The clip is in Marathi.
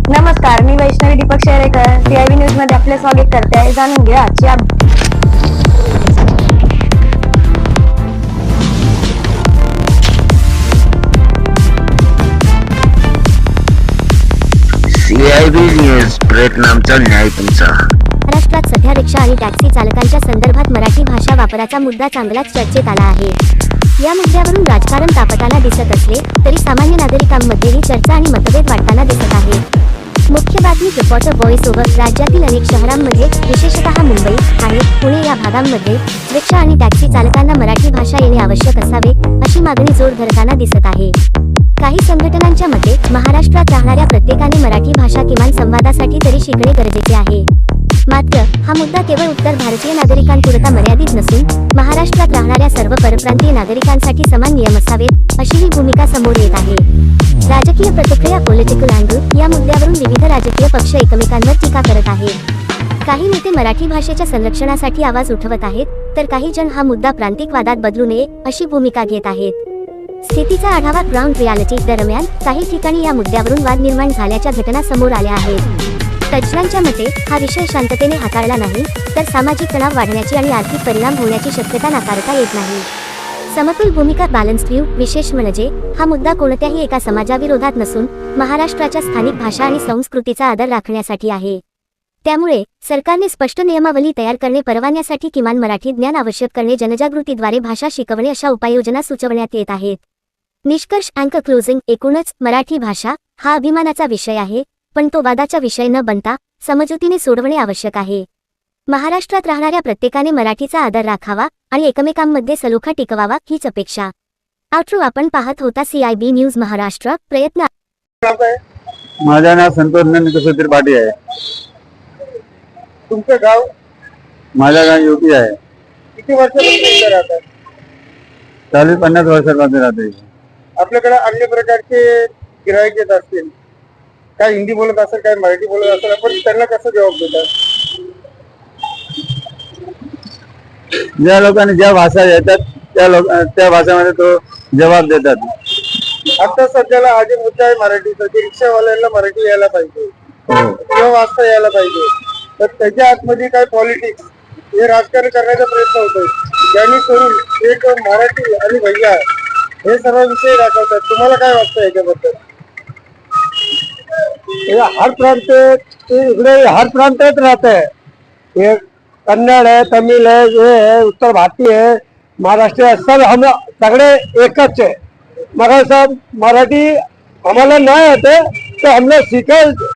नमस्कार, मी वैष्णवी दीपक शेरेकर TIV न्यूज मध्ये आपले स्वागत करते आहे. जाणून घ्या आजची CIV न्यूज प्रयत्नांचा न्याय तुमचा. महाराष्ट्रात सध्या रिक्षा आणि टॅक्सी चालकांच्या संदर्भात मराठी भाषा वापराचा मुद्दा चांगलाच चर्चेत आला आहे. या मुद्द्यावरून राजकारण तापताना दिसत असले तरी सामान्य नागरिकांमध्येही चर्चा आणि मतभेद वाढताना दिसत आहे. मुख्य बातमी रिपोर्टर व्हॉइस ओव्हर. राज्यातील अनेक शहरांमध्ये विशेषतः मुंबई, ठाणे, पुणे या भागांमध्ये रिक्षा आणि टॅक्सी चालकांना मराठी भाषा येणे आवश्यक असावे अशी मागणी जोर धरताना दिसत आहे. काही संघटनांच्या मते महाराष्ट्रात राहणाऱ्या प्रत्येकाने मराठी भाषा किमान संवादासाठी तरी शिकणे गरजेचे आहे. मात्र हा मुद्दा केवळ उत्तर भारतीय नागरिकांपुरता मर्यादित नसून महाराष्ट्रात राहणाऱ्या सर्व परप्रांतीय नागरिकांसाठी समान नियम असावेत अशी ही भूमिका समोर येत आहे. राजकीय प्रतिक्रिया. Political angle. या मुद्द्यावरून विविध राजकीय पक्ष एकमेकांवर टीका करत आहेत. काही नेते मराठी भाषेच्या संरक्षणासाठी आवाज उठवत आहेत, तर काही जण हा मुद्दा प्रांतिक वादात बदलू नये अशी भूमिका घेत आहेत. स्थितीचा आढावा. Ground reality. दरम्यान काही ठिकाणी या मुद्द्यावरून वाद निर्माण झाल्याच्या घटना समोर आल्या आहेत. तज्ज्ञांच्या मते हा विषय शांततेने हाताळला नाही तर सामाजिक तणाव वाढण्याची आणि आर्थिक परिणाम होण्याची शक्यता नाकारता येत नाही. समतोल भूमिका. Balanced view. विशेष म्हणजे हा मुद्दा कोणत्याही एका समाजाविरोधात नसून महाराष्ट्राच्या स्थानिक भाषा आणि संस्कृतीचा आदर राखण्यासाठी आहे. त्यामुळे सरकारने स्पष्ट नियमावली तयार करणे, परवान्यासाठी किमान मराठी ज्ञान आवश्यक करणे, जनजागृतीद्वारे भाषा शिकवणे अशा उपाययोजना सुचवण्यात येत आहेत. निष्कर्ष. अँकर क्लोजिंग. एकूणच मराठी भाषा हा अभिमानाचा विषय आहे, पण तो वादाचा विषय न बनता समजुतीने सोडवणे आवश्यक आहे. महाराष्ट्रात राहणाऱ्या प्रत्येकाने मराठीचा आदर राखावा आणि एकमेकांमध्ये सलोखा टिकवावा हीच अपेक्षा. आउटरो. आपण पाहत होता CIV न्यूज महाराष्ट्र. प्रयत्न. माझं नाव संतोष नंदकिशोर पाटील आहे. तुमचं गाव? माझं गाव UP आहे. किती वर्षापासून इथे राहतात? 40-50 वर्षापासून राहते. आपल्याकडे अन्य प्रकारचे गिराईक येत असतील, काय हिंदी बोलत असेल, काय मराठी बोलत असेल, आपण त्यांना कसं जबाब देतात? ज्या लोकांनी ज्या भाषा येतात त्या भाषेमध्ये तो जबाब देतात. आता सध्याला हा जे मुद्दा आहे मराठीचा, की रिक्षावाल्यांना मराठी यायला पाहिजे किंवा वाचता यायला पाहिजे, तर त्याच्या आतमध्ये काय पॉलिटिक्स हे राजकारण करण्याचा प्रयत्न होतोय, ज्यांनी करून एक मराठी आणि भैया हे सर्व विषय दाखवतात. तुम्हाला काय वाटतं याच्याबद्दल? हर प्रांत इकडे हर प्रांतात राहत आहे. ये कन्नड़ है, तमिल है, ये है, उत्तर भारतीय है, महाराष्ट्र है, सब हम सगळे एकच है. मगर सब मराठी आम्हाला नाही येते तर हमने सीखा